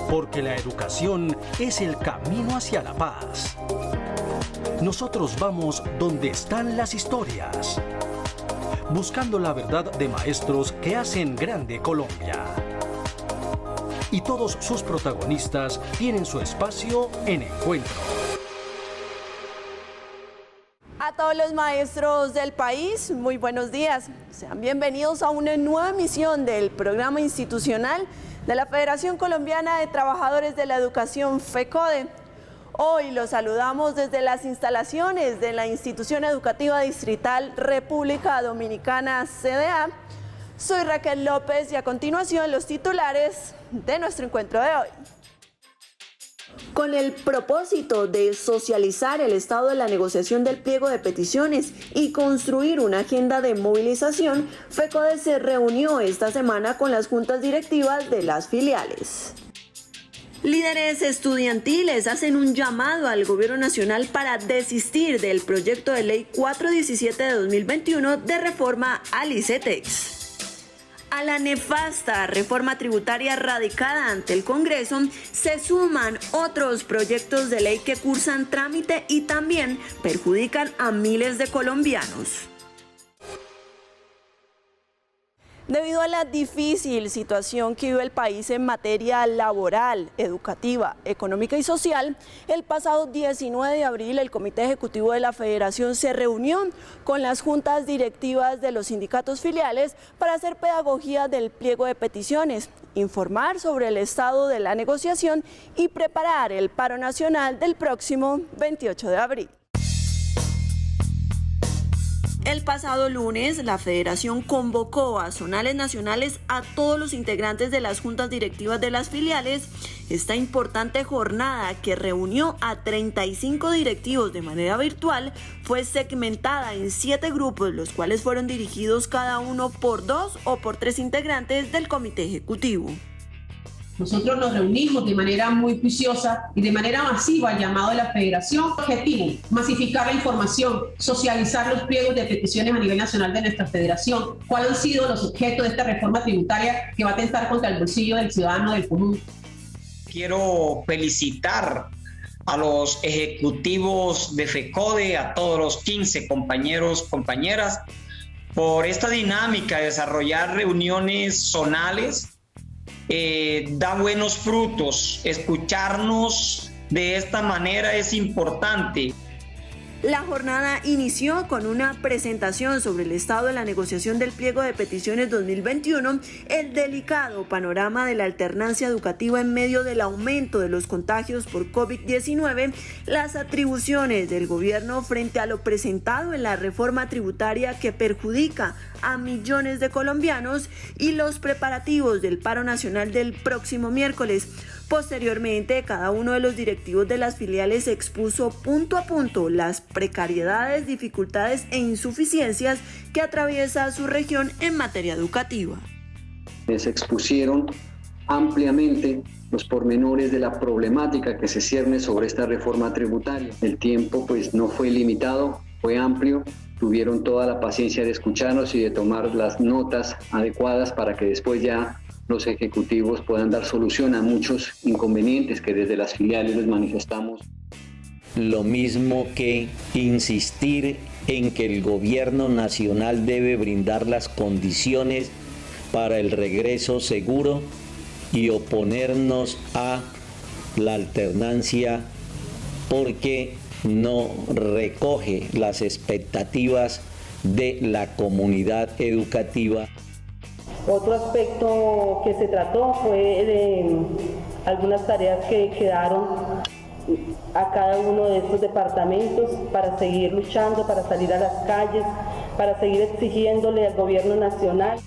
Porque la educación es el camino hacia la paz. Nosotros vamos donde están las historias, buscando la verdad de maestros que hacen grande Colombia. Y todos sus protagonistas tienen su espacio en Encuentro. A todos los maestros del país, muy buenos días. Sean bienvenidos a una nueva emisión del programa institucional de la Federación Colombiana de Trabajadores de la Educación, FECODE. Hoy los saludamos desde las instalaciones de la Institución Educativa Distrital República Dominicana, CDA. Soy Raquel López y a continuación los titulares de nuestro encuentro de hoy. Con el propósito de socializar el estado de la negociación del pliego de peticiones y construir una agenda de movilización, FECODE se reunió esta semana con las juntas directivas de las filiales. Líderes estudiantiles hacen un llamado al gobierno nacional para desistir del proyecto de ley 417 de 2021 de reforma al ICETEX. A la nefasta reforma tributaria radicada ante el Congreso se suman otros proyectos de ley que cursan trámite y también perjudican a miles de colombianos. Debido a la difícil situación que vive el país en materia laboral, educativa, económica y social, el pasado 19 de abril el Comité Ejecutivo de la Federación se reunió con las juntas directivas de los sindicatos filiales para hacer pedagogía del pliego de peticiones, informar sobre el estado de la negociación y preparar el paro nacional del próximo 28 de abril. El pasado lunes, la Federación convocó a zonales nacionales a todos los integrantes de las juntas directivas de las filiales. Esta importante jornada, que reunió a 35 directivos de manera virtual, fue segmentada en 7 grupos, los cuales fueron dirigidos cada uno por 2 o por 3 integrantes del comité ejecutivo. Nosotros nos reunimos de manera muy juiciosa y de manera masiva al llamado de la Federación. Objetivo: masificar la información, socializar los pliegos de peticiones a nivel nacional de nuestra Federación. ¿Cuáles han sido los objetos de esta reforma tributaria que va a atentar contra el bolsillo del ciudadano del común? Quiero felicitar a los ejecutivos de FECODE, a todos los 15 compañeros, compañeras, por esta dinámica de desarrollar reuniones zonales. Da buenos frutos. Escucharnos de esta manera es importante. La jornada inició con una presentación sobre el estado de la negociación del pliego de peticiones 2021, el delicado panorama de la alternancia educativa en medio del aumento de los contagios por COVID-19, las atribuciones del gobierno frente a lo presentado en la reforma tributaria que perjudica a millones de colombianos y los preparativos del paro nacional del próximo miércoles. Posteriormente, cada uno de los directivos de las filiales expuso punto a punto las precariedades, dificultades e insuficiencias que atraviesa su región en materia educativa. Se expusieron ampliamente los pormenores de la problemática que se cierne sobre esta reforma tributaria. El tiempo no fue limitado, fue amplio. Tuvieron toda la paciencia de escucharnos y de tomar las notas adecuadas para que después ya los ejecutivos puedan dar solución a muchos inconvenientes que desde las filiales les manifestamos. Lo mismo que insistir en que el gobierno nacional debe brindar las condiciones para el regreso seguro y oponernos a la alternancia porque no recoge las expectativas de la comunidad educativa. Otro aspecto que se trató fue de algunas tareas que quedaron a cada uno de estos departamentos para seguir luchando, para salir a las calles, para seguir exigiéndole al gobierno nacional.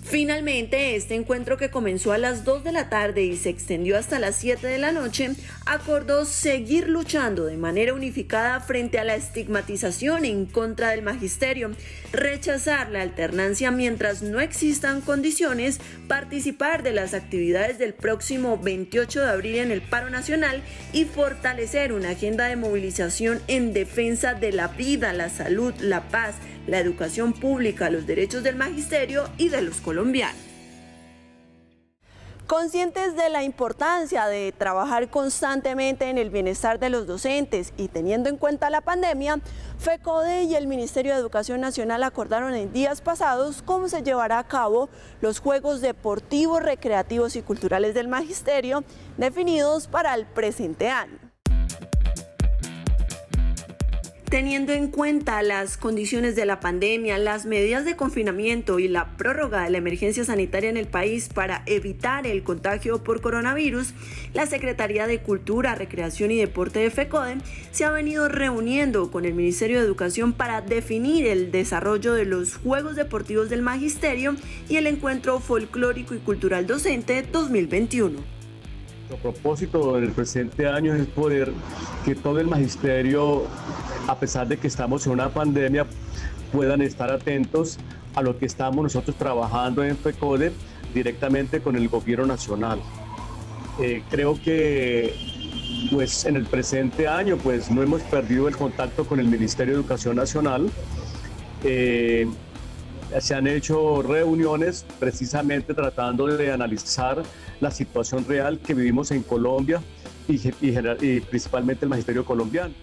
Finalmente, este encuentro, que comenzó a las 2 de la tarde y se extendió hasta las 7 de la noche, acordó seguir luchando de manera unificada frente a la estigmatización en contra del magisterio, rechazar la alternancia mientras no existan condiciones, participar de las actividades del próximo 28 de abril en el paro nacional y fortalecer una agenda de movilización en defensa de la vida, la salud, la paz, la educación pública, los derechos del magisterio y de los colombianos. Conscientes de la importancia de trabajar constantemente en el bienestar de los docentes y teniendo en cuenta la pandemia, FECODE y el Ministerio de Educación Nacional acordaron en días pasados cómo se llevará a cabo los Juegos Deportivos, Recreativos y Culturales del Magisterio definidos para el presente año. Teniendo en cuenta las condiciones de la pandemia, las medidas de confinamiento y la prórroga de la emergencia sanitaria en el país para evitar el contagio por coronavirus, la Secretaría de Cultura, Recreación y Deporte de FECODE se ha venido reuniendo con el Ministerio de Educación para definir el desarrollo de los Juegos Deportivos del Magisterio y el Encuentro Folclórico y Cultural Docente 2021. Nuestro propósito en el presente año es poder que todo el magisterio, a pesar de que estamos en una pandemia, puedan estar atentos a lo que estamos nosotros trabajando en FECODE directamente con el gobierno nacional. Creo que pues, en el presente año pues, no hemos perdido el contacto con el Ministerio de Educación Nacional. Se han hecho reuniones precisamente tratando de analizar la situación real que vivimos en Colombia y principalmente el magisterio colombiano.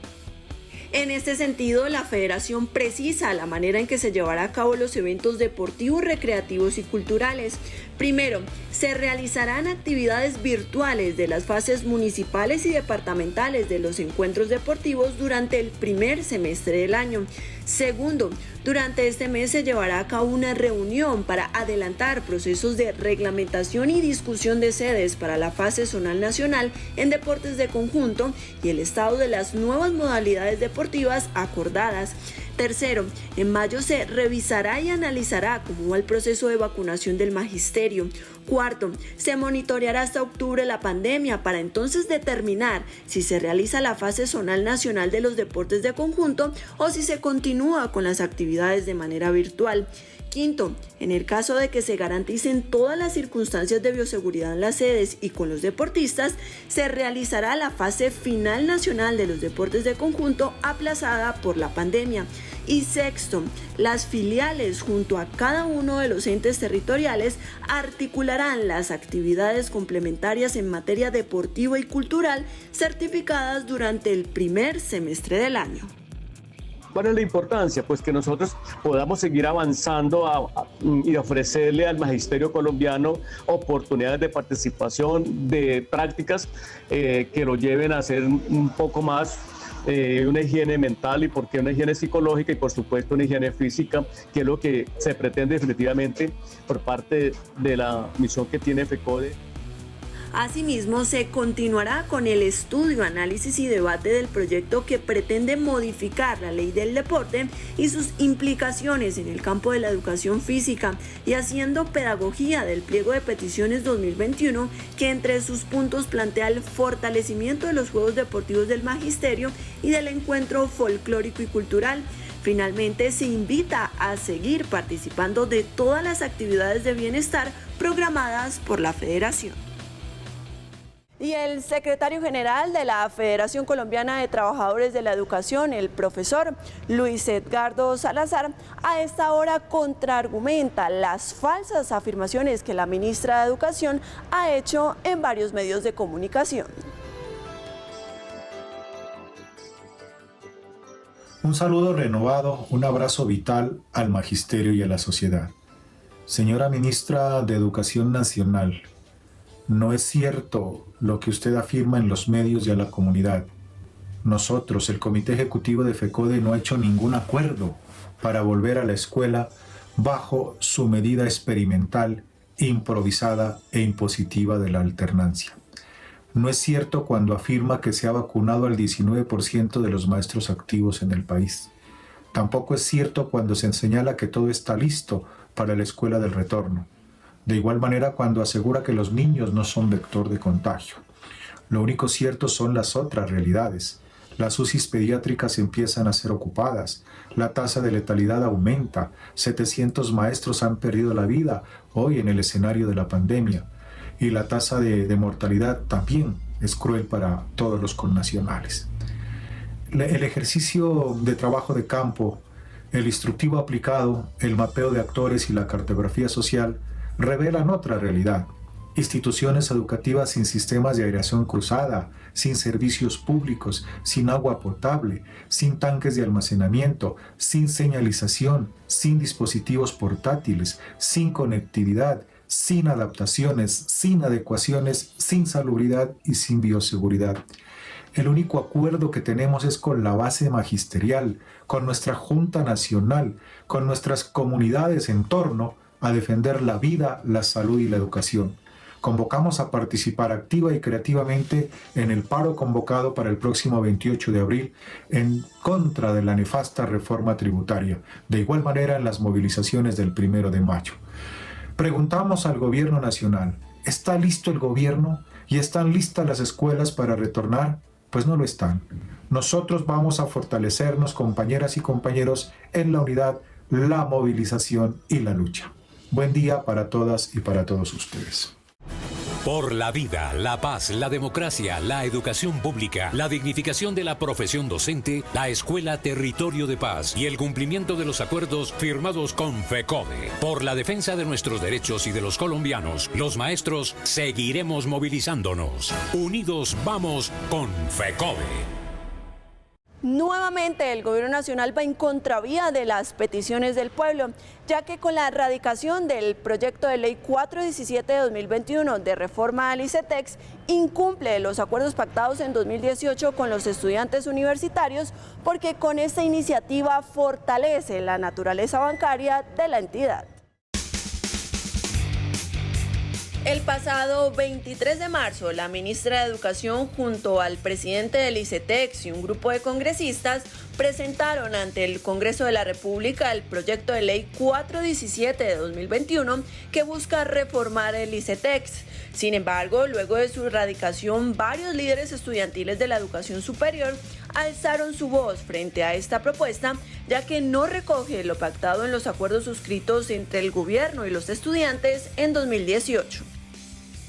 En este sentido, la Federación precisa la manera en que se llevará a cabo los eventos deportivos, recreativos y culturales. Primero, se realizarán actividades virtuales de las fases municipales y departamentales de los encuentros deportivos durante el primer semestre del año. Segundo, durante este mes se llevará a cabo una reunión para adelantar procesos de reglamentación y discusión de sedes para la fase zonal nacional en deportes de conjunto y el estado de las nuevas modalidades deportivas acordadas. Tercero, en mayo se revisará y analizará cómo va el proceso de vacunación del magisterio. Cuarto, se monitoreará hasta octubre la pandemia para entonces determinar si se realiza la fase zonal nacional de los deportes de conjunto o si se continúa con las actividades de manera virtual. Quinto, en el caso de que se garanticen todas las circunstancias de bioseguridad en las sedes y con los deportistas, se realizará la fase final nacional de los deportes de conjunto aplazada por la pandemia. Y sexto, las filiales junto a cada uno de los entes territoriales articularán las actividades complementarias en materia deportiva y cultural certificadas durante el primer semestre del año. ¿Cuál es la importancia? Pues que nosotros podamos seguir avanzando y ofrecerle al magisterio colombiano oportunidades de participación, de prácticas que lo lleven a hacer un poco más una higiene mental y por qué una higiene psicológica y por supuesto una higiene física, que es lo que se pretende definitivamente por parte de la misión que tiene FECODE. Asimismo, se continuará con el estudio, análisis y debate del proyecto que pretende modificar la ley del deporte y sus implicaciones en el campo de la educación física y haciendo pedagogía del pliego de peticiones 2021, que entre sus puntos plantea el fortalecimiento de los Juegos Deportivos del Magisterio y del Encuentro Folclórico y Cultural. Finalmente, se invita a seguir participando de todas las actividades de bienestar programadas por la Federación. Y el secretario general de la Federación Colombiana de Trabajadores de la Educación, el profesor Luis Edgardo Salazar, a esta hora contraargumenta las falsas afirmaciones que la ministra de Educación ha hecho en varios medios de comunicación. Un saludo renovado, un abrazo vital al magisterio y a la sociedad. Señora ministra de Educación Nacional, no es cierto lo que usted afirma en los medios y a la comunidad. Nosotros, el Comité Ejecutivo de FECODE, no ha hecho ningún acuerdo para volver a la escuela bajo su medida experimental, improvisada e impositiva de la alternancia. No es cierto cuando afirma que se ha vacunado al 19% de los maestros activos en el país. Tampoco es cierto cuando se señala que todo está listo para la escuela del retorno. De igual manera cuando asegura que los niños no son vector de contagio. Lo único cierto son las otras realidades. Las UCIs pediátricas empiezan a ser ocupadas, la tasa de letalidad aumenta, 700 maestros han perdido la vida hoy en el escenario de la pandemia y la tasa de mortalidad también es cruel para todos los connacionales. El ejercicio de trabajo de campo, el instructivo aplicado, el mapeo de actores y la cartografía social revelan otra realidad instituciones educativas sin sistemas de aireación cruzada, sin servicios públicos, sin agua potable, sin tanques de almacenamiento, sin señalización, sin dispositivos portátiles, sin conectividad, sin adaptaciones, sin adecuaciones, sin salubridad y sin bioseguridad. El único acuerdo que tenemos es con la base magisterial, con nuestra Junta Nacional, con nuestras comunidades en torno a defender la vida, la salud y la educación. Convocamos a participar activa y creativamente en el paro convocado para el próximo 28 de abril en contra de la nefasta reforma tributaria, de igual manera en las movilizaciones del 1 de mayo. Preguntamos al gobierno nacional, ¿está listo el gobierno? ¿Y están listas las escuelas para retornar? Pues no lo están. Nosotros vamos a fortalecernos, compañeras y compañeros, en la unidad, la movilización y la lucha. Buen día para todas y para todos ustedes. Por la vida, la paz, la democracia, la educación pública, la dignificación de la profesión docente, la Escuela Territorio de Paz y el cumplimiento de los acuerdos firmados con FECODE. Por la defensa de nuestros derechos y de los colombianos, los maestros seguiremos movilizándonos. Unidos vamos con FECODE. Nuevamente el gobierno nacional va en contravía de las peticiones del pueblo, ya que con la erradicación del proyecto de ley 417 de 2021 de reforma al ICETEX, incumple los acuerdos pactados en 2018 con los estudiantes universitarios, porque con esta iniciativa fortalece la naturaleza bancaria de la entidad. El pasado 23 de marzo, la ministra de Educación junto al presidente del ICETEX y un grupo de congresistas presentaron ante el Congreso de la República el proyecto de ley 417 de 2021 que busca reformar el ICETEX. Sin embargo, luego de su erradicación, varios líderes estudiantiles de la educación superior alzaron su voz frente a esta propuesta, ya que no recoge lo pactado en los acuerdos suscritos entre el gobierno y los estudiantes en 2018.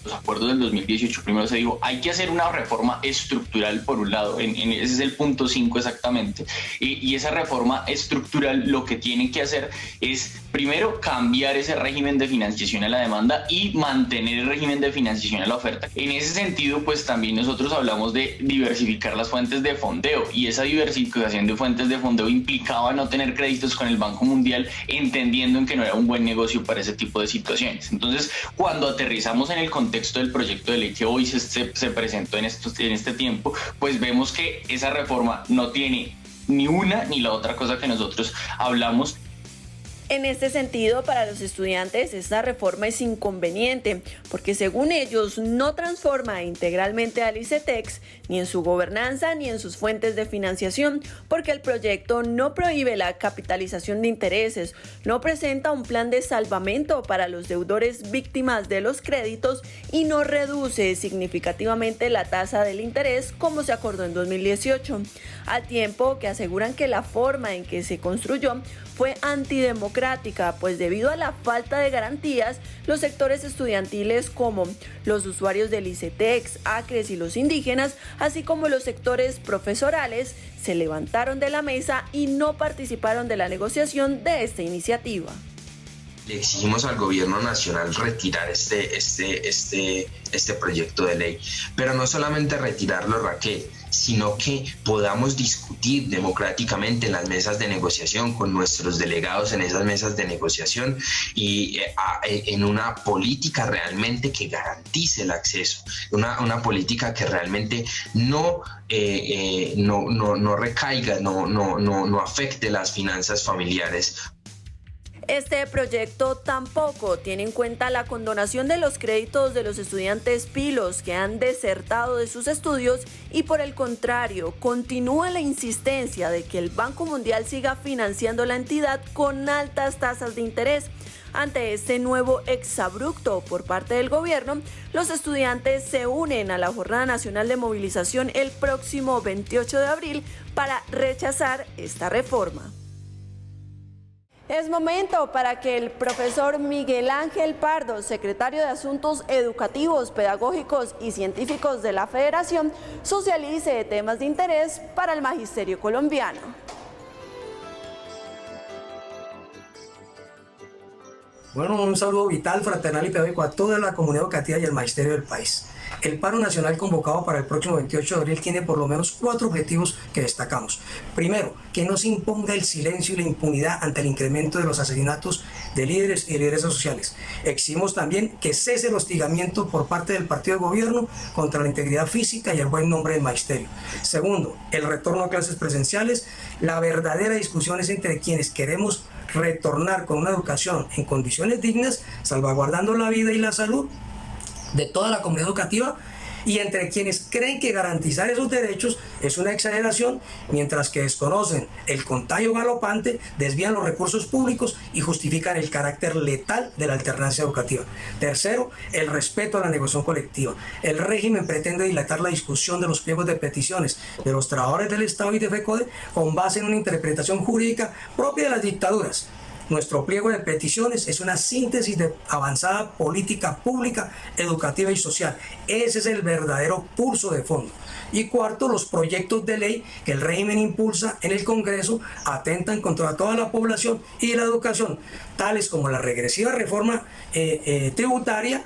Los acuerdos del 2018, primero se dijo, hay que hacer una reforma estructural por un lado, ese es el punto 5 exactamente, y esa reforma estructural lo que tiene que hacer es, primero, cambiar ese régimen de financiación a la demanda y mantener el régimen de financiación a la oferta. En ese sentido, pues también nosotros hablamos de diversificar las fuentes de fondeo, y esa diversificación de fuentes de fondeo implicaba no tener créditos con el Banco Mundial, entendiendo en que no era un buen negocio para ese tipo de situaciones. Entonces, cuando aterrizamos en el contexto del proyecto de ley que hoy se presentó en este tiempo, pues vemos que esa reforma no tiene ni una ni la otra cosa que nosotros hablamos. En este sentido, para los estudiantes, esta reforma es inconveniente porque, según ellos, no transforma integralmente al ICETEX ni en su gobernanza ni en sus fuentes de financiación, porque el proyecto no prohíbe la capitalización de intereses, no presenta un plan de salvamento para los deudores víctimas de los créditos y no reduce significativamente la tasa del interés como se acordó en 2018, al tiempo que aseguran que la forma en que se construyó fue antidemocrática, pues debido a la falta de garantías, los sectores estudiantiles como los usuarios del ICETEX, ACRES y los indígenas, así como los sectores profesorales, se levantaron de la mesa y no participaron de la negociación de esta iniciativa. Le exigimos al gobierno nacional retirar este proyecto de ley, pero no solamente retirarlo, Raquel, sino que podamos discutir democráticamente en las mesas de negociación con nuestros delegados en esas mesas de negociación y en una política realmente que garantice el acceso, una política que realmente no recaiga, no afecte las finanzas familiares. Este proyecto tampoco tiene en cuenta la condonación de los créditos de los estudiantes pilos que han desertado de sus estudios y, por el contrario, continúa la insistencia de que el Banco Mundial siga financiando la entidad con altas tasas de interés. Ante este nuevo exabrupto por parte del gobierno, los estudiantes se unen a la Jornada Nacional de Movilización el próximo 28 de abril para rechazar esta reforma. Es momento para que el profesor Miguel Ángel Pardo, secretario de Asuntos Educativos, Pedagógicos y Científicos de la Federación, socialice temas de interés para el magisterio colombiano. Bueno, un saludo vital, fraternal y pedagógico a toda la comunidad educativa y el magisterio del país. El paro nacional convocado para el próximo 28 de abril tiene por lo menos 4 objetivos que destacamos. Primero, que no se imponga el silencio y la impunidad ante el incremento de los asesinatos de líderes y lideresas sociales. Exigimos también que cese el hostigamiento por parte del partido de gobierno contra la integridad física y el buen nombre del magisterio. Segundo, el retorno a clases presenciales. La verdadera discusión es entre quienes queremos retornar con una educación en condiciones dignas, salvaguardando la vida y la salud de toda la comunidad educativa, y entre quienes creen que garantizar esos derechos es una exageración, mientras que desconocen el contagio galopante, desvían los recursos públicos y justifican el carácter letal de la alternancia educativa. Tercero, el respeto a la negociación colectiva. El régimen pretende dilatar la discusión de los pliegos de peticiones de los trabajadores del Estado y de FECODE con base en una interpretación jurídica propia de las dictaduras. Nuestro pliego de peticiones es una síntesis de avanzada política pública, educativa y social. Ese es el verdadero pulso de fondo. Y cuarto, los proyectos de ley que el régimen impulsa en el Congreso atentan contra toda la población y la educación, tales como la regresiva reforma tributaria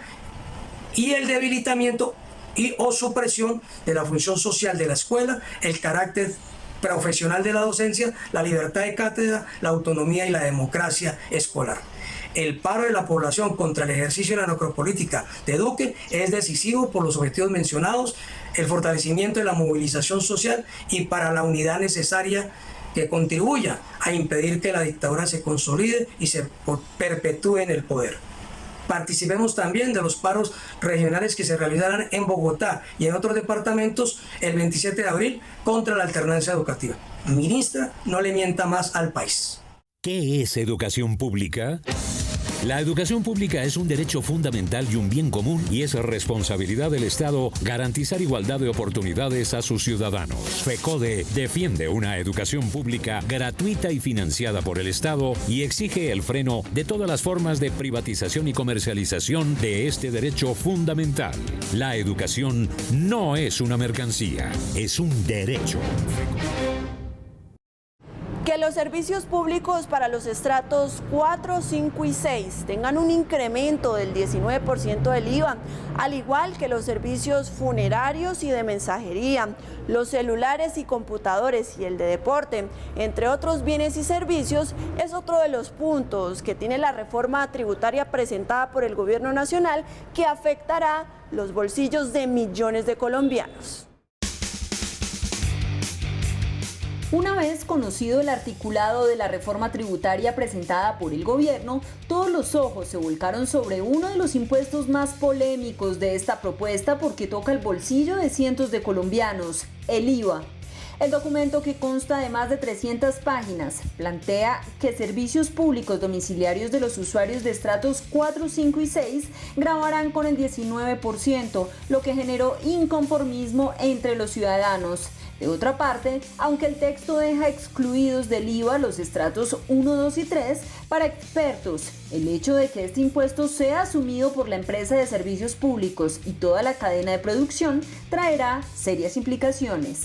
y el debilitamiento y o supresión de la función social de la escuela, el carácter profesional de la docencia, la libertad de cátedra, la autonomía y la democracia escolar. El paro de la población contra el ejercicio de la necropolítica de Duque es decisivo por los objetivos mencionados, el fortalecimiento de la movilización social y para la unidad necesaria que contribuya a impedir que la dictadura se consolide y se perpetúe en el poder. Participemos también de los paros regionales que se realizarán en Bogotá y en otros departamentos el 27 de abril contra la alternancia educativa. Ministra, no le mienta más al país. ¿Qué es educación pública? La educación pública es un derecho fundamental y un bien común, y es responsabilidad del Estado garantizar igualdad de oportunidades a sus ciudadanos. FECODE defiende una educación pública gratuita y financiada por el Estado y exige el freno de todas las formas de privatización y comercialización de este derecho fundamental. La educación no es una mercancía, es un derecho. Que los servicios públicos para los estratos 4, 5 y 6 tengan un incremento del 19% del IVA, al igual que los servicios funerarios y de mensajería, los celulares y computadores y el de deporte, entre otros bienes y servicios, es otro de los puntos que tiene la reforma tributaria presentada por el Gobierno Nacional, que afectará los bolsillos de millones de colombianos. Una vez conocido el articulado de la reforma tributaria presentada por el gobierno, todos los ojos se volcaron sobre uno de los impuestos más polémicos de esta propuesta porque toca el bolsillo de cientos de colombianos, el IVA. El documento, que consta de más de 300 páginas, plantea que servicios públicos domiciliarios de los usuarios de estratos 4, 5 y 6 gravarán con el 19%, lo que generó inconformismo entre los ciudadanos. De otra parte, aunque el texto deja excluidos del IVA los estratos 1, 2 y 3, para expertos, el hecho de que este impuesto sea asumido por la empresa de servicios públicos y toda la cadena de producción traerá serias implicaciones.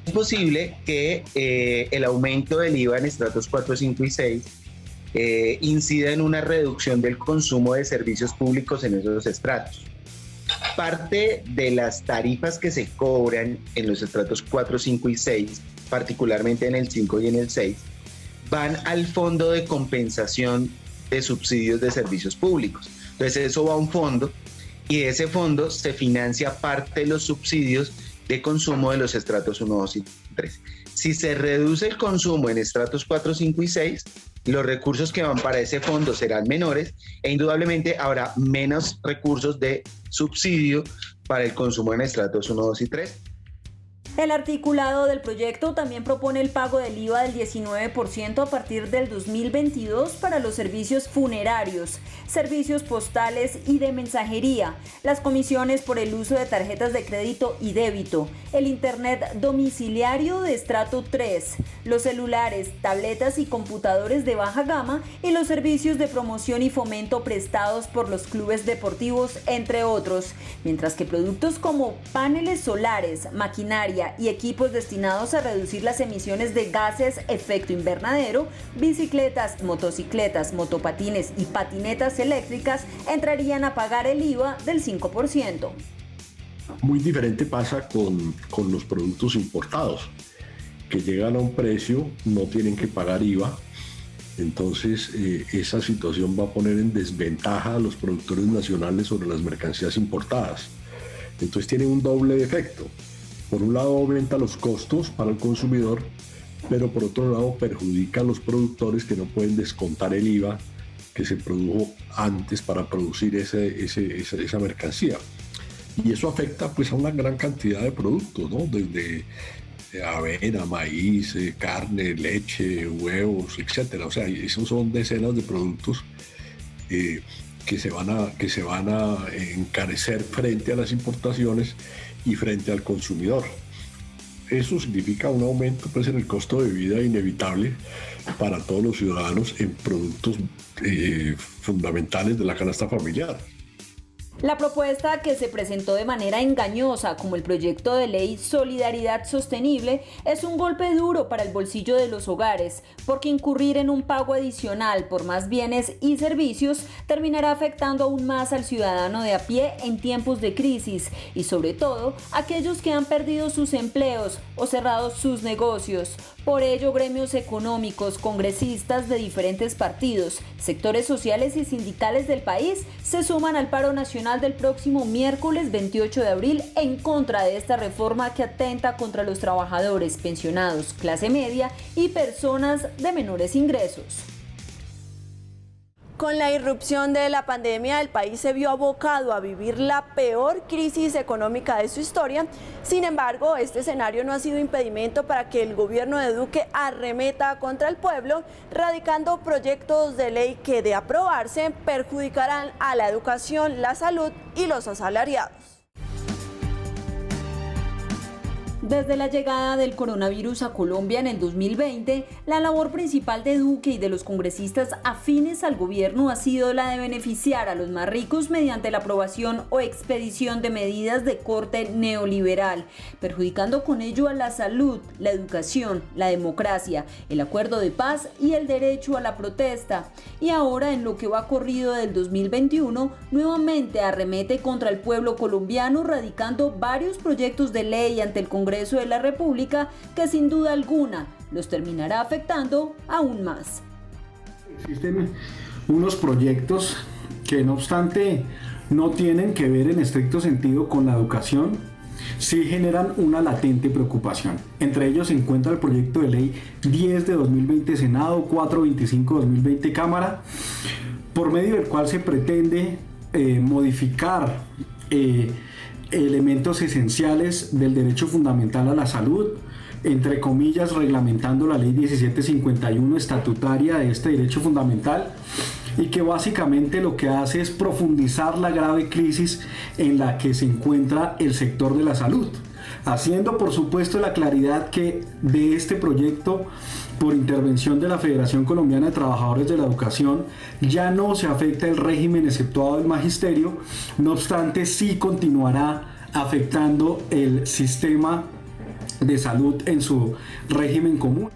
Es posible que el aumento del IVA en estratos 4, 5 y 6 incida en una reducción del consumo de servicios públicos en esos estratos. Parte de las tarifas que se cobran en los estratos 4, 5 y 6, particularmente en el 5 y en el 6, van al fondo de compensación de subsidios de servicios públicos. Entonces eso va a un fondo y de ese fondo se financia parte de los subsidios de consumo de los estratos 1, 2 y 3. Si se reduce el consumo en estratos 4, 5 y 6, los recursos que van para ese fondo serán menores e indudablemente habrá menos recursos de subsidio para el consumo en estratos 1, 2 y 3. El articulado del proyecto también propone el pago del IVA del 19% a partir del 2022 para los servicios funerarios, servicios postales y de mensajería, las comisiones por el uso de tarjetas de crédito y débito, el internet domiciliario de estrato 3, los celulares, tabletas y computadores de baja gama y los servicios de promoción y fomento prestados por los clubes deportivos, entre otros, mientras que productos como paneles solares, maquinaria tecnología y equipos destinados a reducir las emisiones de gases efecto invernadero, bicicletas, motocicletas, motopatines y patinetas eléctricas entrarían a pagar el IVA del 5%. Muy diferente pasa con los productos importados, que llegan a un precio, no tienen que pagar IVA. Entonces esa situación va a poner en desventaja a los productores nacionales sobre las mercancías importadas. Entonces tiene un doble efecto. Por un lado aumenta los costos para el consumidor, pero por otro lado perjudica a los productores que no pueden descontar el IVA que se produjo antes para producir esa mercancía. Y eso afecta pues a una gran cantidad de productos, ¿no? Desde avena, maíz, carne, leche, huevos, etcétera. O sea, esos son decenas de productos que se van a encarecer frente a las importaciones y frente al consumidor. Eso significa un aumento pues en el costo de vida inevitable para todos los ciudadanos en productos fundamentales de la canasta familiar. La propuesta, que se presentó de manera engañosa como el proyecto de ley Solidaridad Sostenible, es un golpe duro para el bolsillo de los hogares, porque incurrir en un pago adicional por más bienes y servicios terminará afectando aún más al ciudadano de a pie en tiempos de crisis y sobre todo aquellos que han perdido sus empleos o cerrado sus negocios. Por ello, gremios económicos, congresistas de diferentes partidos, sectores sociales y sindicales del país se suman al paro nacional del próximo miércoles 28 de abril en contra de esta reforma que atenta contra los trabajadores, pensionados, clase media y personas de menores ingresos. Con la irrupción de la pandemia, el país se vio abocado a vivir la peor crisis económica de su historia. Sin embargo, este escenario no ha sido impedimento para que el gobierno de Duque arremeta contra el pueblo, radicando proyectos de ley que, de aprobarse, perjudicarán a la educación, la salud y los asalariados. Desde la llegada del coronavirus a Colombia en el 2020, la labor principal de Duque y de los congresistas afines al gobierno ha sido la de beneficiar a los más ricos mediante la aprobación o expedición de medidas de corte neoliberal, perjudicando con ello a la salud, la educación, la democracia, el acuerdo de paz y el derecho a la protesta. Y ahora, en lo que va corrido del 2021, nuevamente arremete contra el pueblo colombiano, radicando varios proyectos de ley ante el Congreso de la República que sin duda alguna los terminará afectando aún más. Existen unos proyectos que, no obstante, no tienen que ver en estricto sentido con la educación, sí generan una latente preocupación. Entre ellos se encuentra el proyecto de ley 10 de 2020 Senado, 425 de 2020 Cámara, por medio del cual se pretende modificar elementos esenciales del derecho fundamental a la salud, entre comillas, reglamentando la ley 1751 estatutaria de este derecho fundamental, y que básicamente lo que hace es profundizar la grave crisis en la que se encuentra el sector de la salud, haciendo por supuesto la claridad que de este proyecto, por intervención de la Federación Colombiana de Trabajadores de la Educación, ya no se afecta el régimen exceptuado del magisterio, no obstante sí continuará afectando el sistema de salud en su régimen común.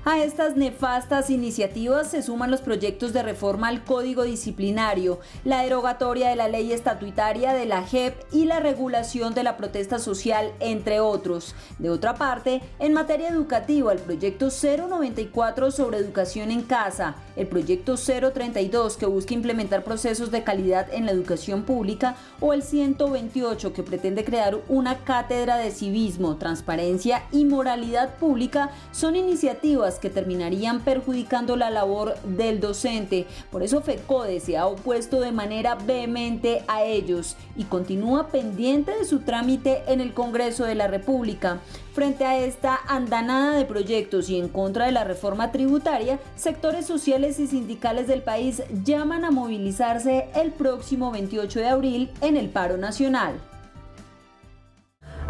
A estas nefastas iniciativas se suman los proyectos de reforma al Código Disciplinario, la derogatoria de la ley estatutaria de la JEP y la regulación de la protesta social, entre otros. De otra parte, en materia educativa, el proyecto 094 sobre educación en casa, el proyecto 032 que busca implementar procesos de calidad en la educación pública o el 128 que pretende crear una cátedra de civismo, transparencia y moralidad pública son iniciativas que terminarían perjudicando la labor del docente. Por eso FECODE se ha opuesto de manera vehemente a ellos y continúa pendiente de su trámite en el Congreso de la República. Frente a esta andanada de proyectos y en contra de la reforma tributaria, sectores sociales y sindicales del país llaman a movilizarse el próximo 28 de abril en el paro nacional.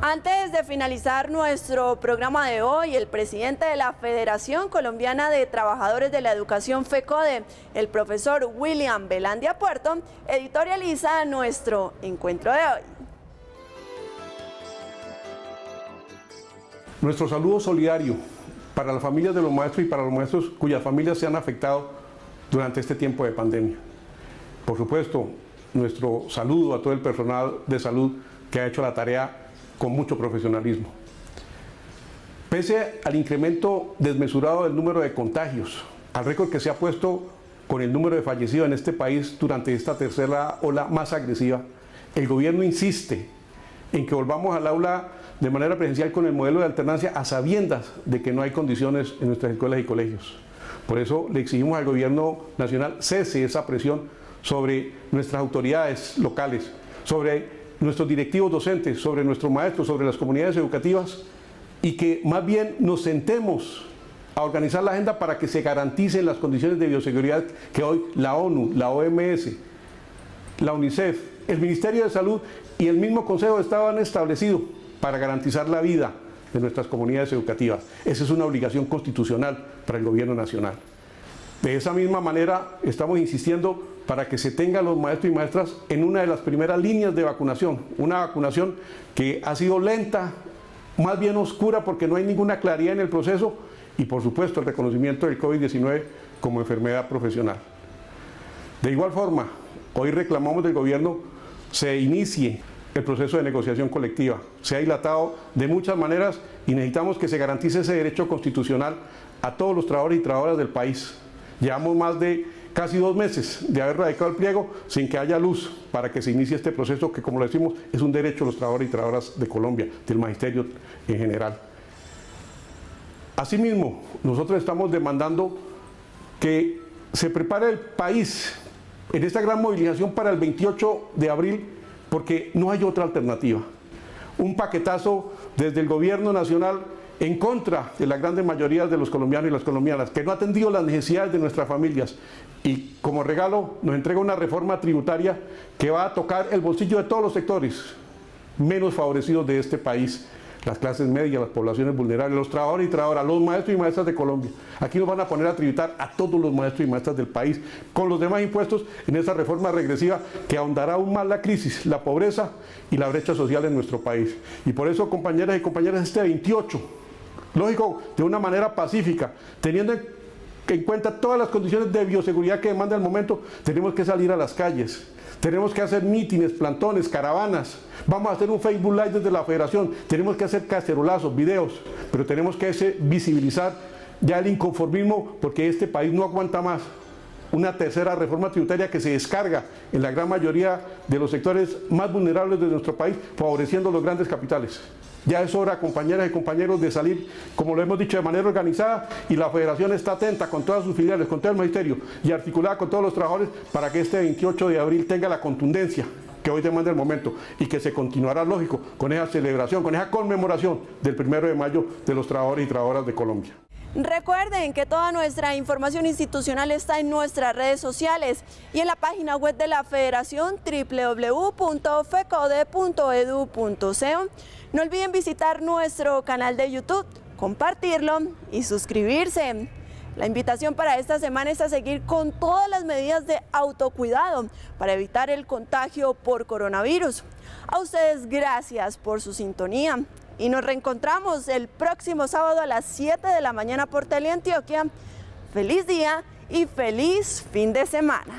Antes de finalizar nuestro programa de hoy, el presidente de la Federación Colombiana de Trabajadores de la Educación FECODE, el profesor William Velandia Puerto, editorializa nuestro encuentro de hoy. Nuestro saludo solidario para las familias de los maestros y para los maestros cuyas familias se han afectado durante este tiempo de pandemia. Por supuesto, nuestro saludo a todo el personal de salud que ha hecho la tarea con mucho profesionalismo. Pese al incremento desmesurado del número de contagios, al récord que se ha puesto con el número de fallecidos en este país durante esta tercera ola más agresiva, el gobierno insiste en que volvamos al aula de manera presencial con el modelo de alternancia a sabiendas de que no hay condiciones en nuestras escuelas y colegios. Por eso le exigimos al gobierno nacional cese esa presión sobre nuestras autoridades locales, sobre nuestros directivos docentes, sobre nuestros maestros, sobre las comunidades educativas, y que más bien nos sentemos a organizar la agenda para que se garanticen las condiciones de bioseguridad que hoy la ONU, la OMS, la UNICEF, el Ministerio de Salud y el mismo Consejo de Estado han establecido para garantizar la vida de nuestras comunidades educativas. Esa es una obligación constitucional para el gobierno nacional. De esa misma manera estamos insistiendo para que se tengan los maestros y maestras en una de las primeras líneas de vacunación, una vacunación que ha sido lenta, más bien oscura porque no hay ninguna claridad en el proceso y por supuesto el reconocimiento del COVID-19 como enfermedad profesional. De igual forma, hoy reclamamos del gobierno se inicie el proceso de negociación colectiva. Se ha dilatado de muchas maneras y necesitamos que se garantice ese derecho constitucional a todos los trabajadores y trabajadoras del país. Llevamos más de casi 2 meses de haber radicado el pliego sin que haya luz para que se inicie este proceso que, como lo decimos, es un derecho de los trabajadores y trabajadoras de Colombia, del magisterio en general. Asimismo, nosotros estamos demandando que se prepare el país en esta gran movilización para el 28 de abril porque no hay otra alternativa. Un paquetazo desde el gobierno nacional en contra de la gran mayoría de los colombianos y las colombianas, que no ha atendido las necesidades de nuestras familias y como regalo nos entrega una reforma tributaria que va a tocar el bolsillo de todos los sectores menos favorecidos de este país, las clases medias, las poblaciones vulnerables, los trabajadores y trabajadoras, los maestros y maestras de Colombia. Aquí nos van a poner a tributar a todos los maestros y maestras del país con los demás impuestos en esa reforma regresiva que ahondará aún más la crisis, la pobreza y la brecha social en nuestro país. Y por eso, compañeras y compañeros, este 28, lógico, de una manera pacífica, teniendo en cuenta todas las condiciones de bioseguridad que demanda el momento, tenemos que salir a las calles, tenemos que hacer mítines, plantones, caravanas, vamos a hacer un Facebook Live desde la Federación, tenemos que hacer cacerolazos, videos, pero tenemos que visibilizar ya el inconformismo porque este país no aguanta más una tercera reforma tributaria que se descarga en la gran mayoría de los sectores más vulnerables de nuestro país, favoreciendo los grandes capitales. Ya es hora, compañeras y compañeros, de salir, como lo hemos dicho, de manera organizada y la Federación está atenta con todas sus filiales, con todo el magisterio y articulada con todos los trabajadores para que este 28 de abril tenga la contundencia que hoy demanda el momento y que se continuará, lógico, con esa celebración, con esa conmemoración del 1 de mayo de los trabajadores y trabajadoras de Colombia. Recuerden que toda nuestra información institucional está en nuestras redes sociales y en la página web de la Federación www.fecode.edu.co. No olviden visitar nuestro canal de YouTube, compartirlo y suscribirse. La invitación para esta semana es a seguir con todas las medidas de autocuidado para evitar el contagio por coronavirus. A ustedes gracias por su sintonía y nos reencontramos el próximo sábado a las 7 de la mañana por Teleantioquia. Feliz día y feliz fin de semana.